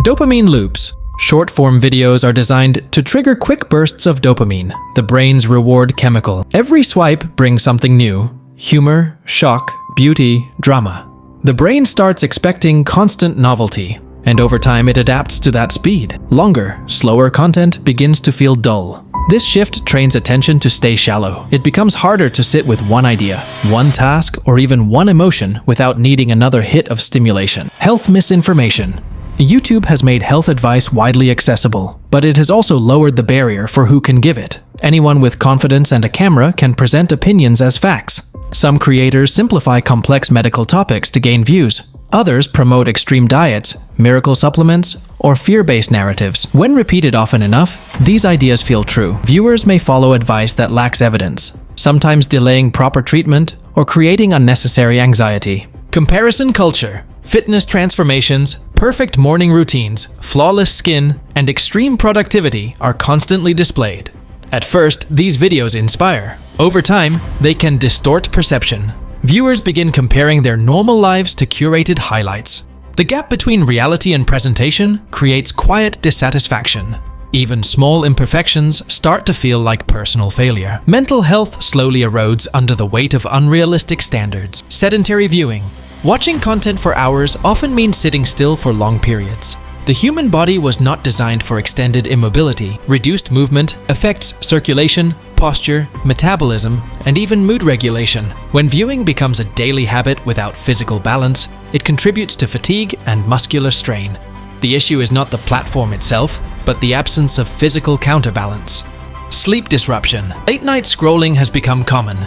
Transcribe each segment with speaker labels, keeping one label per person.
Speaker 1: Dopamine loops. Short-form videos are designed to trigger quick bursts of dopamine, the brain's reward chemical. Every swipe brings something new: humor, shock, beauty, drama. The brain starts expecting constant novelty, and over time it adapts to that speed. Longer, slower content begins to feel dull. This shift trains attention to stay shallow. It becomes harder to sit with one idea, one task, or even one emotion without needing another hit of stimulation. Health misinformation. YouTube has made health advice widely accessible, but it has also lowered the barrier for who can give it. Anyone with confidence and a camera can present opinions as facts. Some creators simplify complex medical topics to gain views. Others promote extreme diets, miracle supplements, or fear-based narratives. When repeated often enough, these ideas feel true. Viewers may follow advice that lacks evidence, sometimes delaying proper treatment or creating unnecessary anxiety. Comparison culture. Fitness transformations, perfect morning routines, flawless skin, and extreme productivity are constantly displayed. At first, these videos inspire. Over time, they can distort perception. Viewers begin comparing their normal lives to curated highlights. The gap between reality and presentation creates quiet dissatisfaction. Even small imperfections start to feel like personal failure. Mental health slowly erodes under the weight of unrealistic standards. Sedentary viewing. Watching content for hours often means sitting still for long periods. The human body was not designed for extended immobility. Reduced movement affects circulation, posture, metabolism, and even mood regulation. When viewing becomes a daily habit without physical balance, it contributes to fatigue and muscular strain. The issue is not the platform itself, but the absence of physical counterbalance. Sleep disruption. Late-night scrolling has become common.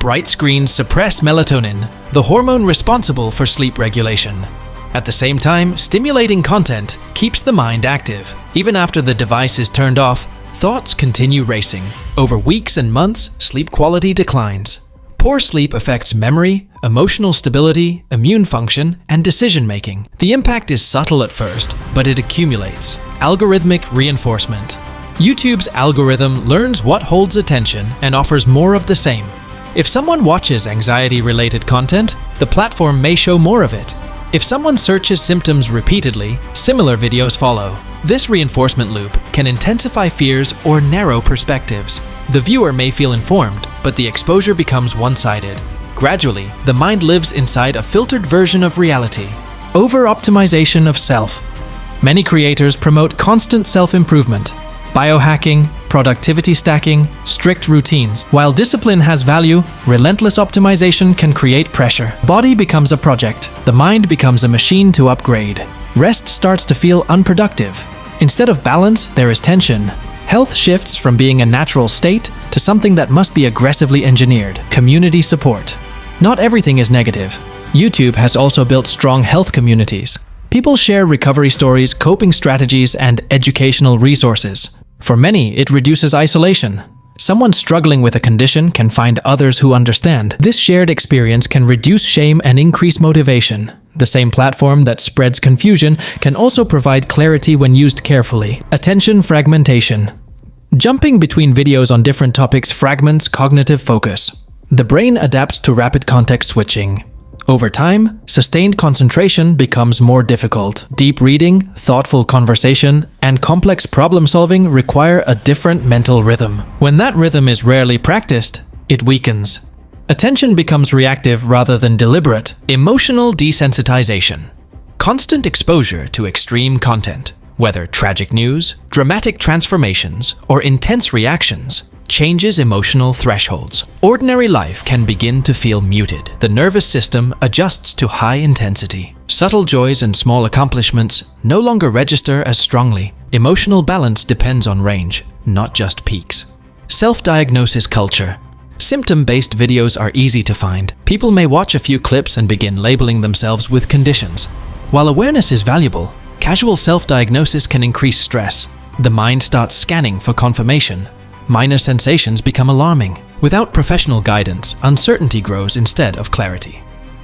Speaker 1: Bright screens suppress melatonin, the hormone responsible for sleep regulation. At the same time, stimulating content keeps the mind active. Even after the device is turned off, thoughts continue racing. Over weeks and months, sleep quality declines. Poor sleep affects memory, emotional stability, immune function, and decision-making. The impact is subtle at first, but it accumulates. Algorithmic reinforcement. YouTube's algorithm learns what holds attention and offers more of the same. If someone watches anxiety-related content, the platform may show more of it. If someone searches symptoms repeatedly, similar videos follow. This reinforcement loop can intensify fears or narrow perspectives. The viewer may feel informed, but the exposure becomes one-sided. Gradually, the mind lives inside a filtered version of reality. Over-optimization of self. Many creators promote constant self-improvement. Biohacking, productivity stacking, strict routines. While discipline has value, relentless optimization can create pressure. Body becomes a project. The mind becomes a machine to upgrade. Rest starts to feel unproductive. Instead of balance, there is tension. Health shifts from being a natural state to something that must be aggressively engineered. Community support. Not everything is negative. YouTube has also built strong health communities. People share recovery stories, coping strategies, and educational resources. For many, it reduces isolation. Someone struggling with a condition can find others who understand. This shared experience can reduce shame and increase motivation. The same platform that spreads confusion can also provide clarity when used carefully. Attention fragmentation. Jumping between videos on different topics fragments cognitive focus. The brain adapts to rapid context switching. Over time, sustained concentration becomes more difficult. Deep reading, thoughtful conversation, and complex problem-solving require a different mental rhythm. When that rhythm is rarely practiced, it weakens. Attention becomes reactive rather than deliberate. Emotional desensitization. Constant exposure to extreme content, whether tragic news, dramatic transformations, or intense reactions, changes emotional thresholds. Ordinary life can begin to feel muted. The nervous system adjusts to high intensity. Subtle joys and small accomplishments no longer register as strongly. Emotional balance depends on range, not just peaks. Self-diagnosis culture. Symptom-based videos are easy to find. People may watch a few clips and begin labeling themselves with conditions. While awareness is valuable, casual self-diagnosis can increase stress. The mind starts scanning for confirmation. Minor sensations become alarming. Without professional guidance, uncertainty grows instead of clarity.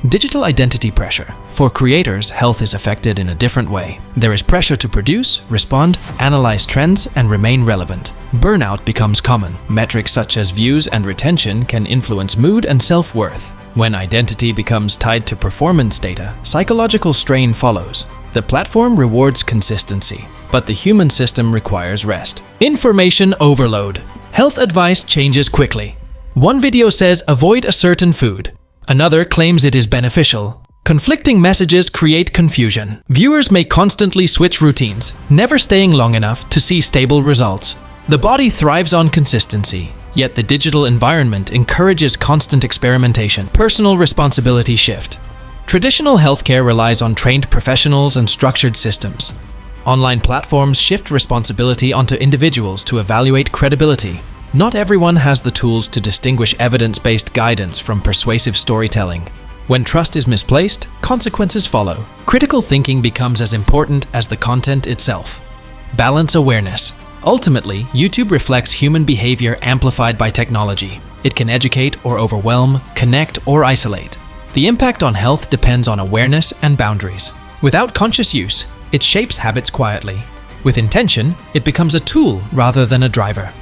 Speaker 1: Digital identity pressure. For creators, health is affected in a different way. There is pressure to produce, respond, analyze trends, and remain relevant. Burnout becomes common. Metrics such as views and retention can influence mood and self-worth. When identity becomes tied to performance data, psychological strain follows. The platform rewards consistency, but the human system requires rest. Information overload. Health advice changes quickly. One video says avoid a certain food. Another claims it is beneficial. Conflicting messages create confusion. Viewers may constantly switch routines, never staying long enough to see stable results. The body thrives on consistency, yet the digital environment encourages constant experimentation. Personal responsibility shift. Traditional healthcare relies on trained professionals and structured systems. Online platforms shift responsibility onto individuals to evaluate credibility. Not everyone has the tools to distinguish evidence-based guidance from persuasive storytelling. When trust is misplaced, consequences follow. Critical thinking becomes as important as the content itself. Balance awareness. Ultimately, YouTube reflects human behavior amplified by technology. It can educate or overwhelm, connect or isolate. The impact on health depends on awareness and boundaries. Without conscious use, it shapes habits quietly. With intention, it becomes a tool rather than a driver.